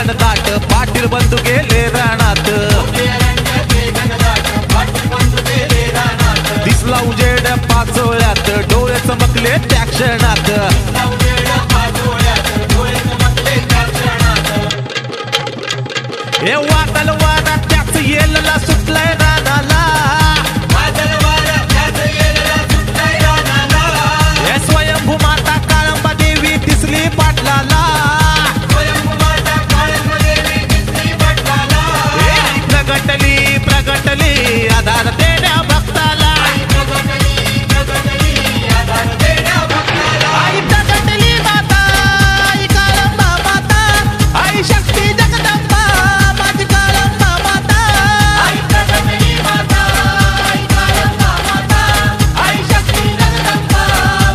घनदाट पाटील बंधू गेले रानात दिसला उजेड पाचोळ्यात डोळे चमकले त्या क्षणात हे वादळ वारा त्याच येलला सुटलाय रानाला हे स्वयंभू माता काळंबा देवी दिसली पाटलाला प्रगटली प्रगटली आधार देण्या भक्ताला आई प्रगटली माता आई काळंबा माता आई शक्ती जगदंबा माझी काळंबा माता आई प्रगटली माता आई काळंबा माता आई शक्ती जगदंबा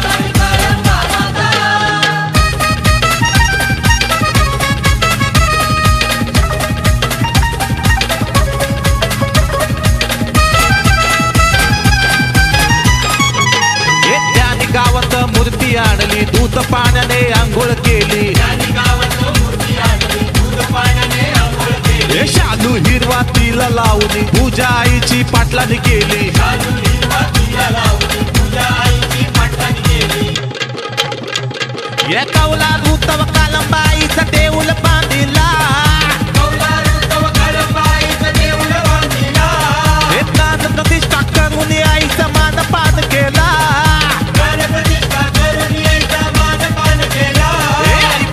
माझी काळंबा माता गावात मूर्ती आणली दूध पाण्याने आंघोळ केली शालू हिरवा तिला लावली पूजा आईची पाटलाने केली या कौला ऋतव कालंबाईचा देऊळ बांधिला हे दान प्रतिष्ठा करून आईचा मान पान केला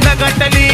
प्रगटली